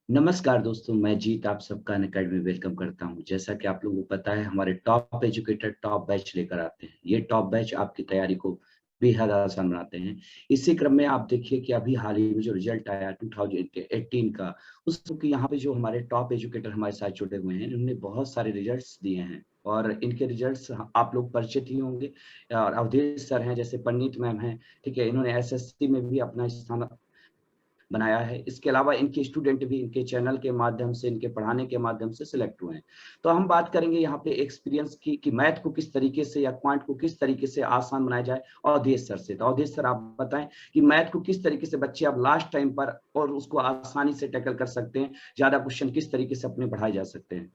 नमस्कार दोस्तों, मैं जीत आप सबका अनअकैडमी वेलकम करता हूं। जैसा कि आप लोगों को पता है, हमारे टॉप एजुकेटर टॉप बैच लेकर आते हैं। ये टॉप बैच आपकी तैयारी को बेहद आसान बनाते हैं। इसी क्रम में आप देखिए कि अभी हाल ही में जो रिजल्ट आया 2018 का, उसके यहाँ पे जो हमारे टॉप एजुकेटर हमारे साथ जुड़े हुए हैं, उन्होंने बहुत सारे रिजल्ट्स दिए हैं और इनके रिजल्ट्स आप लोग परिचित ही होंगे। और अवधेश सर हैं, जैसे पंडित मैम हैं, ठीक है, इन्होंने एसएससी में भी अपना स्थान बनाया है। इसके अलावा इनके स्टूडेंट भी इनके चैनल के माध्यम से, इनके पढ़ाने के माध्यम से सिलेक्ट हुए हैं। तो हम बात करेंगे यहाँ पे एक्सपीरियंस की कि मैथ को किस तरीके से या क्वांट को किस तरीके से आसान बनाया जाए, अवधेश सर से। तो अवधेश सर, आप बताएं कि मैथ को किस तरीके से बच्चे अब लास्ट टाइम पर और उसको आसानी से टैकल कर सकते हैं, ज्यादा क्वेश्चन किस तरीके से अपने बढ़ाए जा सकते हैं।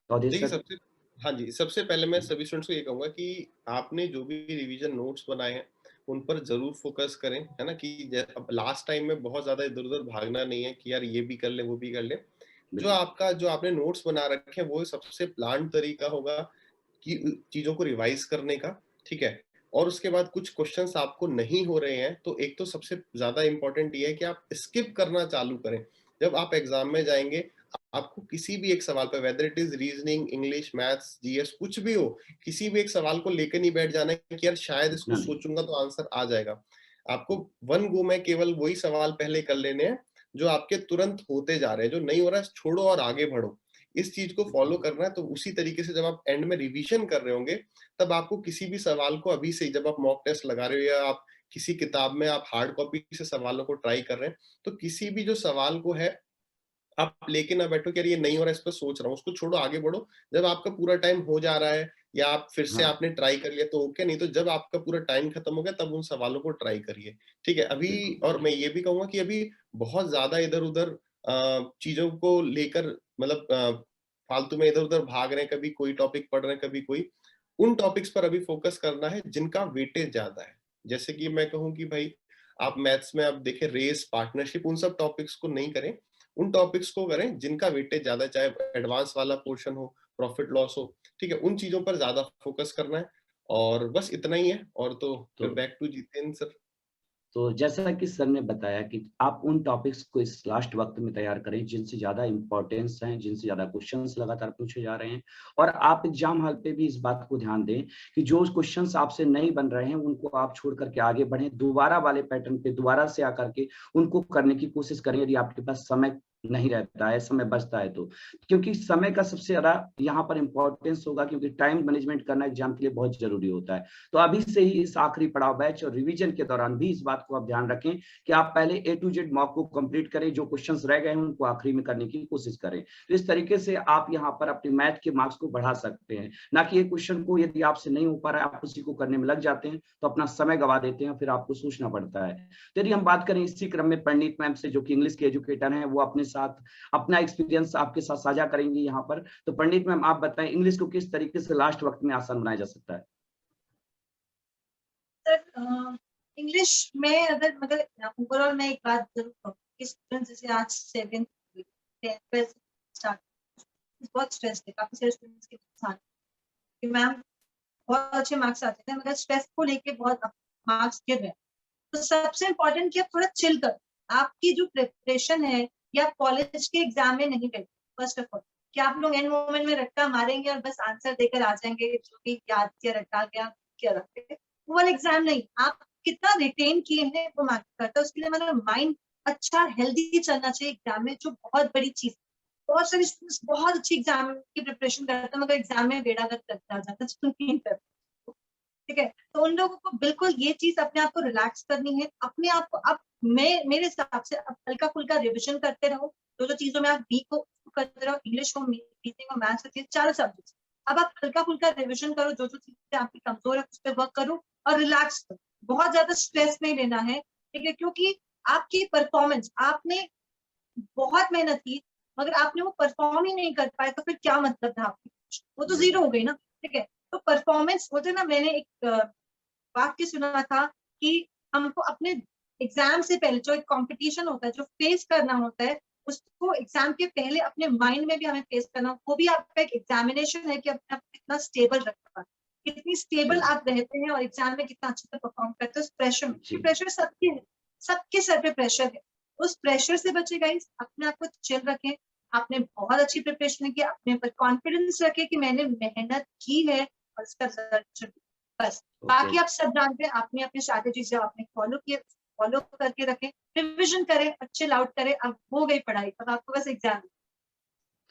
तो अवधेश देखिए सर। सबसे हाँ जी, सबसे पहले मैं सभी स्टूडेंट्स को ये कहूँगा कि आपने जो भी रिवीजन नोट्स बनाए हैं, उन पर ज़रूर फ़ोकस करें, है ना? कि ज अब लास्ट टाइम में बहुत ज़्यादा इधर-उधर भागना नहीं है कि यार ये भी कर लें, वो भी कर लें। बिल्कुल। जो आपने नोट्स बना रखे हैं, वो सबसे प्लान्ड तरीका होगा कि चीज़ों को रिवाइज़ करने का, ठीक है? और उसके बाद कुछ क्वेश्चंस आपको नहीं हो रहे हैं, तो एक तो सबसे ज़्यादा इम्पोर्टेंट ये है कि आप स्किप करना चालू करें। जब आप एग्ज़ाम में जाएँगे, आपको किसी भी एक सवाल पे whether it is reasoning, English, maths, GS कुछ भी हो, किसी भी एक सवाल को लेके नहीं बैठ जाना है कि यार शायद इसको इतना नहीं। सोचूँगा तो आंसर आ जाएगा। आपको वन गो में केवल वही सवाल पहले कर लेने हैं, जो आपके तुरंत होते जा रहे हैं, जो नहीं हो रहा है छोड़ो और आगे बढ़ो। इस चीज को फॉलो करना है, तो उसी तरीके से जब आप एंड में रिवीजन कर रहे होंगे, तब आपको किसी भी सवाल को अभी से जब आप मॉक टेस्ट लगा रहे हो या आप किसी किताब में आप हार्ड कॉपी से सवालों को ट्राई कर रहे हैं, तो किसी भी जो सवाल को है, आप लेके ना बैठो कि यार ये नहीं हो रहा है, इस पर सोच रहा हूँ, उसको छोड़ो, आगे बढ़ो। जब आपका पूरा टाइम हो जा रहा है या आप फिर से हाँ। आपने ट्राई कर लिया तो ओके, नहीं तो जब आपका पूरा टाइम खत्म हो गया तब उन सवालों को ट्राई करिए। ठीक है? अभी बिल्कुल और बिल्कुल। मैं ये भी कहूँगा कि अभी बहुत ज़्यादा इधर-उधर चीज़ों को लेकर मतलब फालतू में इधर-उधर भाग रहे हैं, कभी कोई टॉपिक पढ़ रहे हैं, कभी कोई। उन टॉपिक्स पर अभी फोकस करना है जिनका वेटेज ज़्यादा है। जैसे कि मैं कहूँ कि भाई आप मैथ्स में आप देखें रेस, पार्टनरशिप उन सब टॉपिक्स को नहीं करें। उन टॉपिक्स को करें जिनका वेटेज ज़्यादा है, चाहे एडवांस वाला पोर्शन हो, प्रॉफिट लॉस हो, ठीक है? उन चीज़ों पर ज़्यादा फोकस करना है और बस इतना ही है। और तो तो फिर बैक टू जितेंद्र सर। तो जैसा कि सर ने बताया कि आप उन टॉपिक्स को इस लास्ट वक्त में तैयार करें जिनसे ज़्यादा इम्पोर्टेंस हैं, जिनसे ज़्यादा क्वेश्चंस लगातार पूछे जा रहे हैं। और आप एग्जाम हॉल पे भी इस बात को ध्यान दें कि जो क्वेश्चंस आपसे नहीं बन रहे हैं, उनको आप छोड़ करके आगे बढ़ें। दोबारा वाले पैटर्न पे दोबारा से आकर के उनको करने की कोशिश करें, यदि आपके पास समय नहीं रहता है, समय बचता है तो। क्योंकि समय का सबसे ज़्यादा यहाँ पर इम्पोर्टेंस होगा, क्योंकि टाइम मैनेजमेंट करना एग्जाम के लिए बहुत ज़रूरी होता है। तो अभी से ही इस आखिरी पड़ाव बैच और रिवीजन के दौरान भी इस बात को आप ध्यान रखें कि आप पहले ए टू जेड मॉक को कंप्लीट करें, जो क्वेश्चंस रह गए हैं उनको आखिरी में करने की कोशिश करें। तो इस तरीके से आप यहाँ पर अपने मैथ के मार्क्स को बढ़ा सकते हैं। ना कि एक क्वेश्चन को यदि आपसे नहीं हो पा रहा है, आप उसी को करने में लग जाते हैं तो अपना समय गवा देते हैं, फिर आपको सोचना पड़ता है। तो यदि हम बात करें इसी क्रम में पंडित मैम से, जो कि इंग्लिश के एजुकेटर हैं, वो अपने साथ अपना एक्सपीरियंस आपके साथ साझा करेंगे यहाँ पर। तो पंडित मैम, आप बताएं इंग्लिश को किस तरीके से लास्ट वक्त में आसान बनाया जा सकता है। सर इंग्लिश में अगर मतलब ओवरऑल मैं एक बात जरूर कहूँ कि स्टूडेंट्स जैसे आज 7th 10th स्टार्ट बहुत स्ट्रेस है, काफी सारे स्टूडेंट्स के साथ कि मैम बहुत अच्छे मार्क्स आते थे मगर स्ट्रेस को लेके बहुत मार्क्स गिर रहे हैं। तो सबसे इम्पोर्टेंट कि आप थोड़ा चिल करो। आपकी जो प्रिपरेशन है या कॉलेज के एग्जाम में नहीं बैठे फर्स्ट ऑफ ऑल कि आप लोग एंड मोमेंट में रट्टा मारेंगे और बस आंसर देकर आ जाएंगे, जो भी याद किया रट्टा गया किया रखते, वो वाला एग्जाम नहीं। आप कितना रिटेन किए हैं वो मैटर करता है। उसके लिए मतलब माइंड अच्छा हेल्दी चलना चाहिए एग्जाम में, जो बहुत बड़ी चीज है। बहुत सारे स्टूडेंट्स बहुत अच्छी एग्जाम की प्रिपरेशन करते हैं मगर एग्जाम में बेड़ा गर्क करता जाता है। ठीक है, तो उन लोगों को बिल्कुल ये चीज अपने आप को रिलैक्स करनी है। अपने आप को अब मैं मेरे हिसाब से अब हल्का फुल्का रिविजन करते रहो। जो जो चीजों में आप वीक हो करते रहो, इंग्लिश हो, रीजनिंग हो, मैथ्स हो, चार सब्जेक्ट। अब आप हल्का फुल्का रिविजन करो, जो जो चीजें आपकी कमजोर है उस पर वर्क करो और रिलैक्स करो। बहुत ज्यादा स्ट्रेस नहीं लेना है, ठीक है? क्योंकि आपकी परफॉर्मेंस, आपने बहुत मेहनत की मगर आपने वो परफॉर्म ही नहीं कर पाए तो फिर क्या मतलब था आपकी? वो तो जीरो हो गई ना। ठीक है, तो परफॉर्मेंस होते ना, मैंने एक वाक्य सुना था कि हमको अपने एग्जाम से पहले जो एक कंपटीशन होता है, जो फेस करना होता है, उसको एग्जाम के पहले अपने माइंड में भी हमें फेस करना। वो भी आपका एक एग्जामिनेशन है कि अपने आप को कितना स्टेबल रखना, कितनी स्टेबल जी। आप रहते हैं और एग्जाम में कितना अच्छे से परफॉर्म करते हैं उस प्रेशर में। जी। प्रेशर सबके है, सबके सर पे प्रेशर है। उस प्रेशर से बचे गाइस, अपने आप को चिल रखें, आपने बहुत अच्छी प्रिपरेशन की, अपने पर कॉन्फिडेंस रखें कि मैंने मेहनत की है और इसका रिजल्ट बस। बाकी आप सब जानते हैं, आपने अपनी स्ट्रैटेजी जो आपने फॉलो किए फॉलो करके रखें, रिविजन करें, चिल आउट करें, अब हो गई पढ़ाई, अब आपको बस एग्जाम।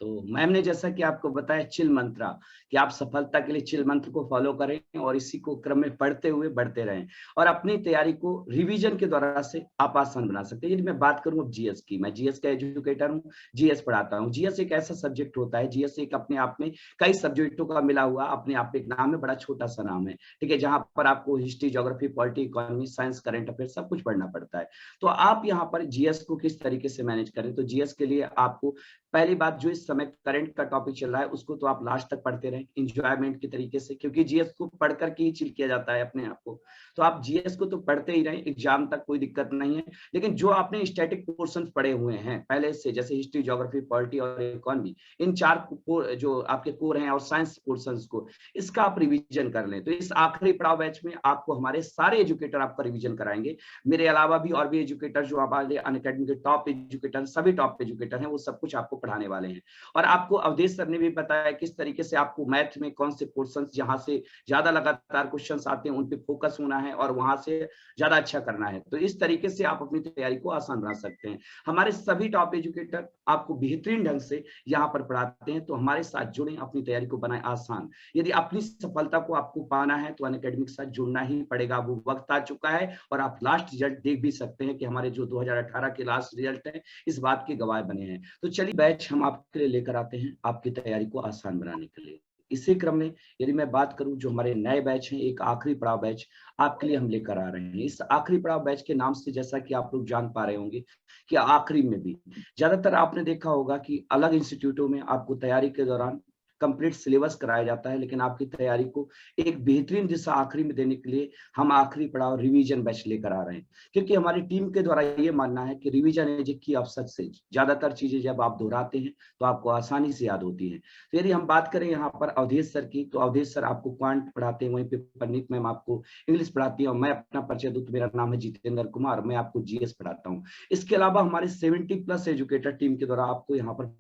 तो मैम ने जैसा कि आपको बताया चिल मंत्रा, कि आप सफलता के लिए चिल मंत्र को फॉलो करें और इसी को क्रम में पढ़ते हुए बढ़ते रहें और अपनी तैयारी को रिवीजन के द्वारा से आप आसान बना सकते हैं। यदि मैं बात करूं अब जीएस की, मैं जीएस का एजुकेटर हूं, जीएस पढ़ाता हूं। जीएस एक ऐसा सब्जेक्ट होता है, जीएस एक अपने आप में कई सब्जेक्टों का मिला हुआ अपने आप में एक नाम है, बड़ा छोटा सा नाम है, ठीक है, जहां पर आपको history, geography, polity, economy, science, current affair सब कुछ पढ़ना पड़ता है। तो आप यहाँ पर जीएस को किस तरीके से मैनेज करें, तो जीएस के लिए आपको पहली बात, जो इस समय करंट का टॉपिक चल रहा है उसको तो आप लास्ट तक पढ़ते रहें इंजॉयमेंट के तरीके से, क्योंकि जीएस को पढ़ करके ही चिल किया जाता है अपने आप को। तो आप जीएस को तो पढ़ते ही रहें, एग्जाम तक कोई दिक्कत नहीं है। लेकिन जो आपने स्टैटिक पोर्शन पढ़े हुए हैं पहले से, जैसे हिस्ट्री, ज्योग्राफी, पॉलिटी और इकोनॉमी, इन चार जो आपके कोर हैं और साइंस पोर्शन को, इसका आप रिविजन कर लें। तो इस आखिरी पड़ाव बैच में आपको हमारे सारे एजुकेटर आपका रिविजन कराएंगे। मेरे अलावा भी और भी एजुकेटर जो हमारे अनअकैडमी के टॉप एजुकेटर, सभी टॉप एजुकेटर हैं, वो सब कुछ आपको पढ़ाने वाले हैं। और आपको अवधेश सर ने भी बताया किस तरीके से आपको मैथ में कौन से पोर्शंस जहां से ज्यादा लगातार क्वेश्चंस आते हैं उन पे फोकस होना है और वहां से ज्यादा अच्छा करना है। तो इस तरीके से आप अपनी तैयारी को आसान बना सकते हैं। हमारे सभी टॉप एजुकेटर आपको बेहतरीन ढंग से यहाँ पर पढ़ाते हैं, तो हमारे साथ जुड़ें, अपनी तैयारी को बनाएं आसान। यदि अपनी सफलता को आपको पाना है तो अनअकैडमी के साथ जुड़ना ही पड़ेगा। वो वक्त आ चुका है और आप लास्ट रिजल्ट देख भी सकते हैं कि हमारे जो 2018 के लास्ट रिजल्ट है इस बात के गवाह बने हैं। तो चलिए बैच हम आपके लिए लेकर आते हैं आपकी तैयारी को आसान बनाने के लिए। इसी क्रम में यदि मैं बात करूं, जो हमारे नए बैच हैं, एक आखिरी पड़ाव बैच आपके लिए हम लेकर आ रहे हैं। इस आखिरी पड़ाव बैच के नाम से जैसा कि आप लोग जान पा रहे होंगे कि आखिरी में भी ज्यादातर आपने देखा होगा कि अलग इंस्टीट्यूटों में आपको तैयारी के दौरान कंप्लीट सिलेबस कराया जाता है, लेकिन आपकी तैयारी को एक बेहतरीन दिशा आखिरी में देने के लिए हम आखिरी पड़ाव रिवीजन बैच लेकर आ रहे हैं। क्योंकि हमारी टीम के द्वारा ये मानना है कि रिवीजन इज की ऑफ सक्सेस। ज्यादातर चीजें जब आप दोहराते हैं तो आपको आसानी से याद होती हैं। तो यदि हम बात करें यहाँ पर अवधेश सर की, तो अवधेश सर आपको क्वांट पढ़ाते हैं, वहीं पे परनीत मैम आपको इंग्लिश पढ़ाती है और मैं अपना परिचय दूं तो मेरा नाम है जितेंद्र कुमार, मैं आपको जीएस पढ़ाता हूँ। इसके अलावा हमारे 70+ एजुकेटर टीम के द्वारा आपको यहाँ पर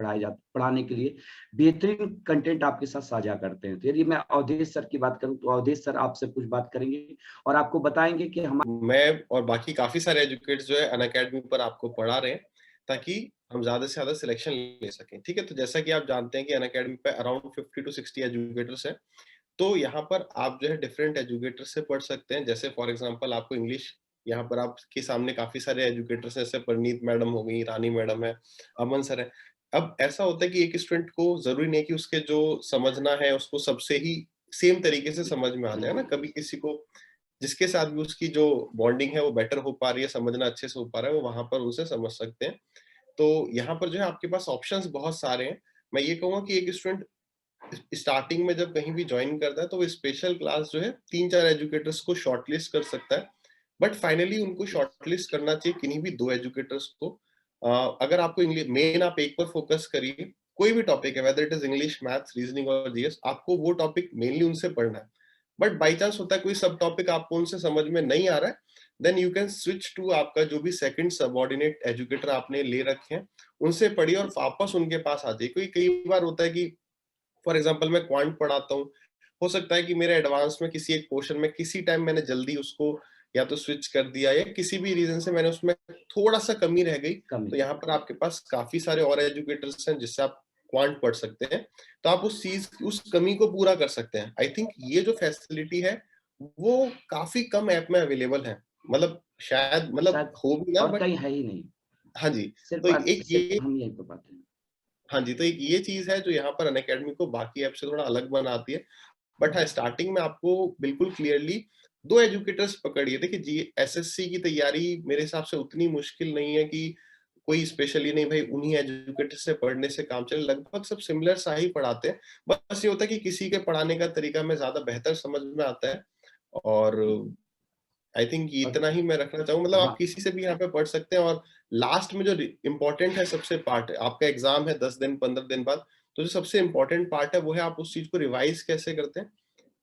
पढ़ाने के लिए बेहतरीन कंटेंट आपके साथ साझा करते हैं। तो यदि मैं अवधेश सर की बात करूं तो अवधेश सर आपसे कुछ बात करेंगे और आपको बताएंगे कि मैं और बाकी काफी सारे एजुकेटर्स जो है अनअकैडमी पर आपको पढ़ा रहे हैं ताकि हम ज्यादा से ज्यादा सिलेक्शन ले सकें। ठीक है, तो जैसा कि आप जानते हैं कि अनअकैडमी पे अराउंड 50 to 60 एजुकेटर्स हैं। तो यहाँ पर आप जो है डिफरेंट एजुकेटर से पढ़ सकते हैं। जैसे फॉर एग्जांपल आपको इंग्लिश, यहाँ पर आपके सामने काफी सारे एजुकेटर्स हैं, जैसे परनीत मैडम हो गई, रानी मैडम है, अमन सर है। अब ऐसा होता है कि एक स्टूडेंट को जरूरी नहीं कि उसके जो समझना है उसको सबसे ही सेम तरीके से समझ में आ जाए ना। कभी किसी को जिसके साथ भी उसकी जो बॉन्डिंग है वो बेटर हो पा रही है, समझना अच्छे से हो पा रहा है, वो वहां पर उसे समझ सकते हैं। तो यहाँ पर जो है आपके पास ऑप्शंस बहुत सारे हैं। मैं ये कहूँगा कि एक स्टूडेंट स्टार्टिंग में जब कहीं भी ज्वाइन करता है तो वो स्पेशल क्लास जो है 3-4 एजुकेटर्स को शॉर्टलिस्ट कर सकता है, बट फाइनली उनको शॉर्टलिस्ट करना चाहिए किन्हीं भी 2 एजुकेटर्स को। अगर आपको इंग्लिश मेन, आप एक पर फोकस करिए, कोई भी टॉपिक है, whether it is English, maths, reasoning और जीएस, आपको वो टॉपिक मेनली उनसे पढ़ना है। बट बाई चांस होता है कोई सब टॉपिक आपको उनसे समझ में नहीं आ रहा है, then you can switch to आपका जो भी सेकंड सबऑर्डिनेट एजुकेटर आपने ले रखे हैं, उनसे पढ़िए और वापस उनके पास आ जाइए। कोई कई बार होता है कि फॉर एग्जाम्पल मैं क्वांट पढ़ाता हूँ, हो सकता है कि मेरे एडवांस में किसी एक पोर्शन में किसी टाइम मैंने जल्दी उसको या तो स्विच कर दिया या किसी भी रीजन से मैंने उसमें थोड़ा सा कमी रह गई, तो यहाँ पर आपके पास काफी सारे और एजुकेटर्स हैं जिससे आप क्वांट पढ़ सकते हैं, तो आप उस कमी को पूरा कर सकते हैं। आई थिंक ये जो फैसिलिटी है वो काफी कम ऐप में अवेलेबल है, मतलब शायद मतलब हो भी ना, और बट कहीं है ही नहीं। हाँ जी, सिर्फ तो एक ये हम यही तो पाते हैं। हाँ जी, तो एक ये चीज है जो यहाँ पर अनअकैडमी को बाकी ऐप से थोड़ा अलग बनाती है। बट हाँ, स्टार्टिंग में आपको बिल्कुल क्लियरली 2 एजुकेटर्स पकड़िए। देखिए जी, एसएससी की तैयारी मेरे हिसाब से उतनी मुश्किल नहीं है कि कोई स्पेशली नहीं भाई उन्हीं एजुकेटर से पढ़ने से काम चले, लगभग सब सिमिलर सा ही पढ़ाते हैं। बस ये होता है कि किसी के पढ़ाने का तरीका में ज्यादा बेहतर समझ में आता है, और आई थिंक इतना ही मैं रखना चाहूँ। मतलब आप किसी से भी यहाँ पे पढ़ सकते हैं, और लास्ट में जो इम्पोर्टेंट है सबसे पार्ट है, आपका एग्जाम है 10 दिन 15 दिन बाद, तो जो सबसे इम्पोर्टेंट पार्ट है वो है आप उस चीज को रिवाइज कैसे करते हैं।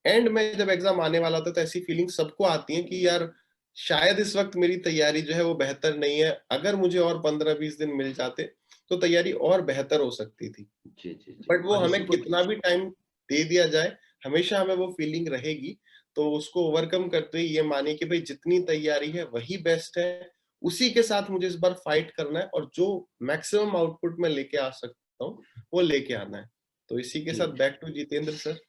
एंड में जब एग्जाम आने वाला होता है तो ऐसी फीलिंग सबको आती है कि यार शायद इस वक्त मेरी तैयारी जो है वो बेहतर नहीं है, अगर मुझे और 15-20 दिन मिल जाते तो तैयारी और बेहतर हो सकती थी। जी जी जी। बट वो और इसी हमें को कितना भी टाइम दे दिया जाए, हमेशा हमें वो फीलिंग रहेगी। तो उसको ओवरकम करते हुए ये मानिए कि भाई जितनी तैयारी है वही बेस्ट है, उसी के साथ मुझे इस बार फाइट करना है और जो मैक्सिमम आउटपुट मैं लेके आ सकता हूँ वो लेके आना है। तो इसी के जी। साथ बैक टू जितेंद्र सर।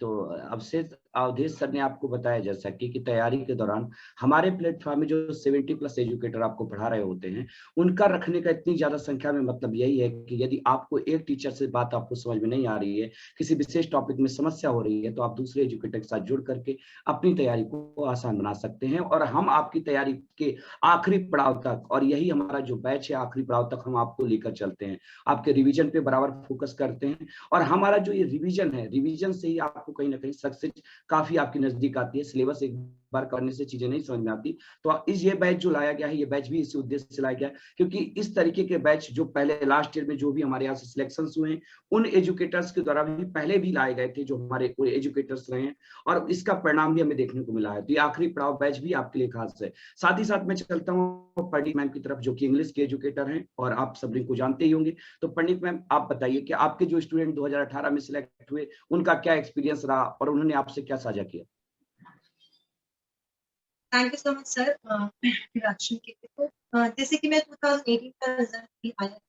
तो अवधेश अवधेश सर ने आपको बताया जैसा कि तैयारी के दौरान हमारे प्लेटफॉर्म में जो 70+ एजुकेटर आपको पढ़ा रहे होते हैं, उनका रखने का इतनी ज्यादा संख्या में मतलब यही है कि यदि आपको एक टीचर से बात आपको समझ में नहीं आ रही है, किसी विशेष टॉपिक में समस्या हो रही है, तो आप दूसरे एजुकेटर के साथ जुड़ करके अपनी तैयारी को आसान बना सकते हैं। और हम आपकी तैयारी के आखिरी पड़ाव तक, और यही हमारा जो बैच है आखिरी पड़ाव तक हम आपको लेकर चलते हैं, आपके रिविजन पे बराबर फोकस करते हैं। और हमारा जो ये रिवीजन है, रिवीजन से ही आपको कहीं ना कहीं सक्सेस काफी आपकी नजदीक आती है। सिलेबस एक बार करने से चीजें नहीं समझ में आती। तो इस ये बैच जो लाया गया है, ये बैच भी इसी उद्देश्य से लाया गया है, क्योंकि इस तरीके के बैच जो पहले लास्ट ईयर में जो भी हमारे यहाँ से सिलेक्शन हुए हैं, उन एजुकेटर्स के द्वारा भी पहले भी लाए गए थे, जो हमारे एजुकेटर्स रहे हैं, और इसका परिणाम भी हमें देखने को मिला है। तो ये आखिरी पड़ाव बैच भी आपके लिए खास है। साथ ही साथ मैं चलता हूँ पंडित मैम की तरफ, जो कि इंग्लिश के एजुकेटर हैं और आप सभी को जानते ही होंगे। तो पंडित मैम, आप बताइए कि आपके जो स्टूडेंट 2018 में सिलेक्ट हुए, उनका क्या एक्सपीरियंस रहा और उन्होंने आपसे क्या साझा किया? Thank you so much sir introduction के लिए। तो जैसे कि मैं 2018 का रिजल्ट भी आया,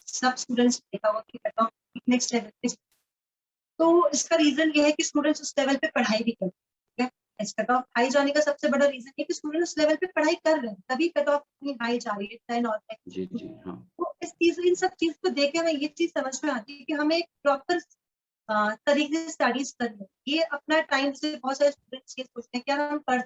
सब स्टूडेंट्स देखा हुआ कि कट ऑफ नेक्स्ट लेवल पे, तो इसका रीजन ये है कि स्टूडेंट्स उस लेवल पे पढ़ाई भी करते हैं। इस कट ऑफ हाई जाने का सबसे बड़ा रीजन है कि स्टूडेंट्स उस लेवल पे पढ़ाई कर रहे हैं, तभी कट ऑफ इतनी हाई जा रही है 10 और तक। जी जी हाँ। तो इस चीज, इन सब चीज को देख के हमें ये चीज समझ में आती है कि हमें एक प्रॉपर तरीके से स्टडीज करनी है। ये अपना टाइम से बहुत सारे स्टूडेंट्स ये सोचते हैं कि यार हम पढ़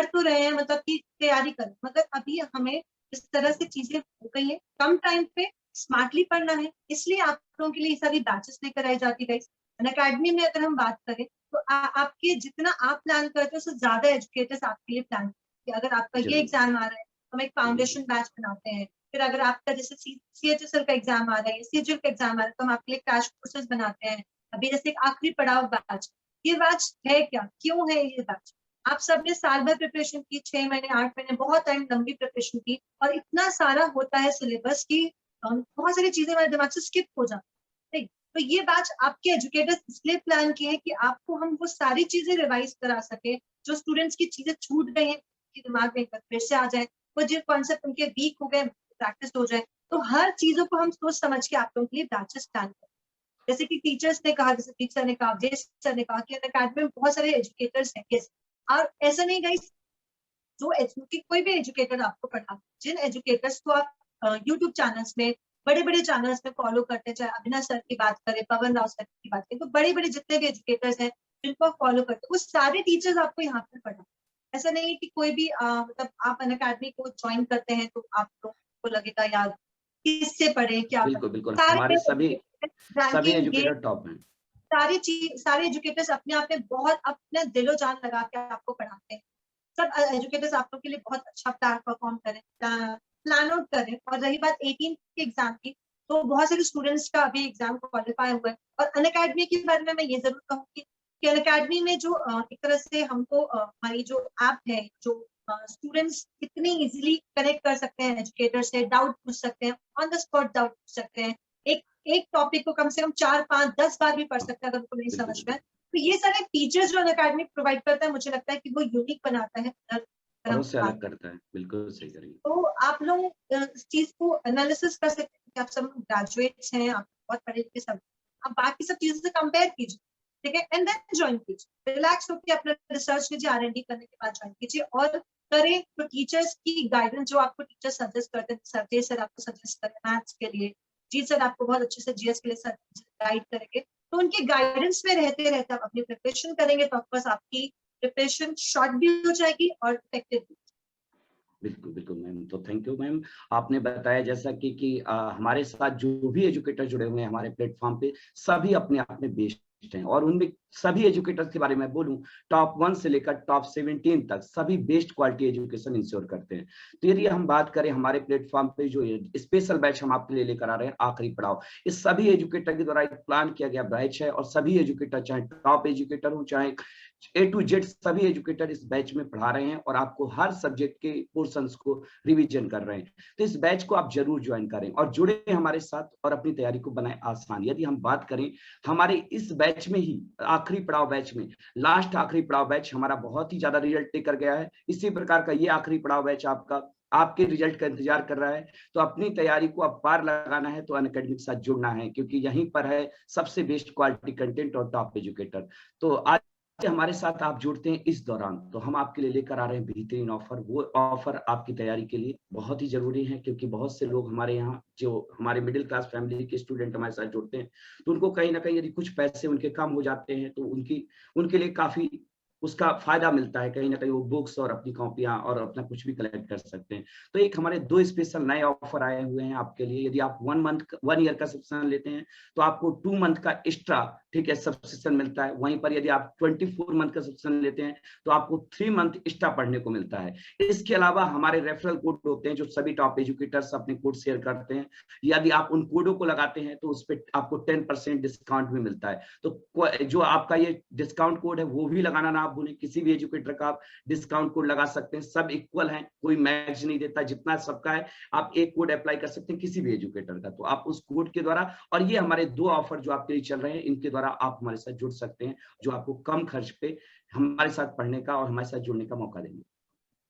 तो रहे हैं, मतलब कि तैयारी कर, मगर अभी हमें इस तरह से चीजें हो गई है, कम टाइम पे स्मार्टली पढ़ना है। इसलिए आप लोगों के लिए ये सारी बैचेस लेकर आई जाती है। अकेडमी में अगर हम बात करें तो आपके जितना आप प्लान करते हो उससे ज्यादा एजुकेटर्स आपके लिए प्लान करते हैं। अगर आपका ये जरूर। एग्जाम आ रहा है, हम एक फाउंडेशन बैच बनाते हैं। फिर अगर आपका जैसे CHSL का एग्जाम आ रहा है, CGL का एग्जाम आ रहा है, तो हम आपके लिए क्रैश कोर्सेज बनाते हैं। अभी जैसे एक आखिरी पड़ाव बैच, ये बैच है क्या, क्यों है ये बैच? आप सबने साल भर प्रिपरेशन की, 6 महीने 8 महीने, बहुत टाइम लंबी प्रिपरेशन की, और इतना सारा होता है सिलेबस की बहुत सारी चीजें हमारे दिमाग से स्किप हो जाती है। तो ये बैच आपके एजुकेटर्स इसलिए प्लान किए हैं कि आपको हम वो सारी चीजें रिवाइज करा सके, जो स्टूडेंट्स की चीजें छूट गई हैं उनके दिमाग में एक बार फिर से आ जाए, वो जो कॉन्सेप्ट उनके वीक हो गए प्रैक्टिस हो जाए। तो हर चीजों को हम सोच समझ के आप लोगों के लिए बैचेस प्लान करें। जैसे कि टीचर्स ने कहा, जैसे टीचर ने कहा, जय सर ने कहा कि अकेडमी में बहुत सारे एजुकेटर्स हैं। और ऐसा नहीं गाइस, जो कोई भी एजुकेटर आपको पढ़ा, जिन एजुकेटर्स को आप यूट्यूब चैनल्स में, बड़े बड़े चैनल्स में फॉलो करते हैं, चाहे अभिनव सर की बात करें, पवन राव सर की बात करें, तो बड़े बड़े जितने भी एजुकेटर्स हैं जिनको आप फॉलो करते हैं, वो सारे टीचर्स आपको यहाँ पर पढ़ा। ऐसा नहीं है कि कोई भी मतलब आप अकेडमी को ज्वाइन करते हैं तो आप लोगों को लगेगा यार किससे पढ़े, क्या बिल्कुल पढ़े। बिल्कुल, हमारे सारे सभी रैंकिंग ये एजुकेटर टॉप हैं। सारी चीज, सारे एजुकेटर्स अपने आप में बहुत अपने दिलो जान लगा के आपको पढ़ाते हैं। सब एजुकेटर्स आप लोग के लिए बहुत अच्छा परफॉर्म करें, प्लान आउट करें। और रही बात 18 के एग्जाम की, तो बहुत सारे स्टूडेंट्स का अभी एग्जाम क्वालिफाई हुआ है। और अनअकैडमी के बारे में मैं ये जरूर कहूँगी कि अनअकैडमी में जो एक तरह से हमको हमारी जो ऐप है, जो स्टूडेंट्स कितनी इजीली कनेक्ट कर सकते हैं एजुकेटर से, डाउट पूछ सकते हैं, ऑन द स्पॉट डाउट पूछ सकते हैं, एक एक टॉपिक को कम से कम 4 5 10 बार भी पढ़ सकते हैं अगर उनको नहीं बिल्कुल समझ में बिल्कुल, आए। तो ये सारे फीचर्स जो अनअकैडमी प्रोवाइड करता है, मुझे लगता है कि वो यूनिक बनाता है। अगर औरों हम से बात, अलग करता है। बिल्कुल सही करेंगे। तो आप लोग इस चीज को एनालिसिस कर सकते हैं कि आप सब ग्रेजुएट्स हैं, आप बहुत पढ़े लिखे सब, आप बाकी सब चीजों से कंपेयर कीजिए, ठीक है, एंड देन ज्वाइन कीजिए, रिलैक्स होकर अपना रिसर्च कीजिए, R&D करने के बाद ज्वाइन कीजिए। और करें तो टीचर्स की गाइडेंस, जो आपको टीचर सजेस्ट करते हैं, सर सर आपको सजेस्ट करें मैथ्स के लिए, जी सर आपको बहुत अच्छे से GS के लिए गाइड करेंगे, तो उनके गाइडेंस में रहते रहते आप अपनी प्रिपरेशन करेंगे, तो ऑफकोर्स आपकी प्रिपरेशन शॉर्ट भी हो जाएगी और इफेक्टिव भी। बिल्कुल बिल्कुल मैम, तो थैंक यू मैम। आपने बताया जैसा कि हमारे साथ जो भी एजुकेटर जुड़े हुए हैं हमारे प्लेटफॉर्म पे, सभी अपने आप में बेस्ट हैं, और उनमें सभी एजुकेटर्स के बारे में बोलूं, टॉप 1 से लेकर टॉप 17 तक सभी बेस्ट क्वालिटी एजुकेशन इंश्योर करते हैं। तो यदि हम बात करें हमारे प्लेटफॉर्म पे जो स्पेशल बैच हम आपके लिए लेकर आ रहे हैं, आखिरी पड़ाव, इस सभी एजुकेटर के द्वारा एक प्लान किया गया बैच है। और सभी एजुकेटर, चाहे टॉप एजुकेटर हो, चाहे A to Z सभी एजुकेटर इस बैच में पढ़ा रहे हैं और आपको हर सब्जेक्ट के पोर्शंस को रिवीजन कर रहे हैं। तो इस बैच को आप जरूर ज्वाइन करें और जुड़े हमारे साथ और अपनी तैयारी को बनाए आसान। यदि हम बात करें हमारे इस बैच में ही आखिरी पड़ाव बैच में, लास्ट आखिरी पड़ाव बैच हमारा बहुत ही ज्यादा रिजल्ट लेकर गया है, इसी प्रकार का ये आखिरी पड़ाव बैच आपके रिजल्ट का इंतजार कर रहा है। तो अपनी तैयारी को अब पार लगाना है तो अनअकैडमी के साथ जुड़ना है, क्योंकि यहीं पर है सबसे बेस्ट क्वालिटी कंटेंट और टॉप एजुकेटर। तो आज हमारे साथ आप जुड़ते हैं इस दौरान, तो हम आपके लिए लेकर आ रहे हैं बेहतरीन ऑफर। वो ऑफर आपकी तैयारी के लिए बहुत ही जरूरी है, क्योंकि बहुत से लोग हमारे यहाँ जो हमारे मिडिल क्लास फैमिली के स्टूडेंट हमारे साथ जुड़ते हैं, तो उनको कहीं ना कहीं यदि कुछ पैसे उनके कम हो जाते हैं तो उनके लिए काफी उसका फायदा मिलता है। कहीं ना कहीं वो बुक्स और अपनी कॉपियां और अपना कुछ भी कलेक्ट कर सकते हैं। तो एक हमारे 2 स्पेशल नए ऑफर आए हुए हैं आपके लिए। यदि आप 1 ईयर का सब्सक्रिप्शन लेते हैं तो आपको 2 मंथ का एक्स्ट्रा, ठीक है, सब्सक्रिप्शन मिलता है। वहीं पर यदि आप 24 मंथ का सब्सक्रिप्शन लेते हैं तो आपको 3 मंथ एक्स्ट्रा पढ़ने को मिलता है। इसके अलावा हमारे रेफरल कोड होते हैं जो सभी टॉप एजुकेटर्स अपने कोड शेयर करते हैं। यदि आप उन कोडों को लगाते हैं तो उस पर आपको 10% डिस्काउंट भी मिलता है। तो जो आपका ये डिस्काउंट कोड है वो भी लगाना ना भूलें। किसी भी एजुकेटर का आप डिस्काउंट कोड लगा सकते हैं, सब इक्वल हैं, कोई मैच नहीं देता, जितना सबका है आप एक कोड अप्लाई कर सकते हैं किसी भी एजुकेटर का। तो आप उस कोड के द्वारा, और ये हमारे 2 ऑफर जो आपके लिए चल रहे हैं, इनके द्वारा आप हमारे साथ जुड़ सकते हैं, जो आपको कम खर्च पे हमारे साथ पढ़ने का और हमारे साथ जुड़ने का मौका देंगे।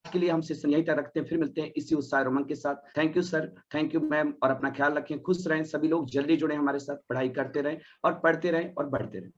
के लिए हम सेशन यहीं तक रखते हैं, फिर मिलते हैं इसी उत्साह और उमंग के साथ। Thank you sir, thank you ma'am, और अपना ख्याल रखें, खुश रहें, सभी लोग जल्दी जुड़े हमारे साथ, पढ़ाई करते रहें और पढ़ते रहें और बढ़ते रहें।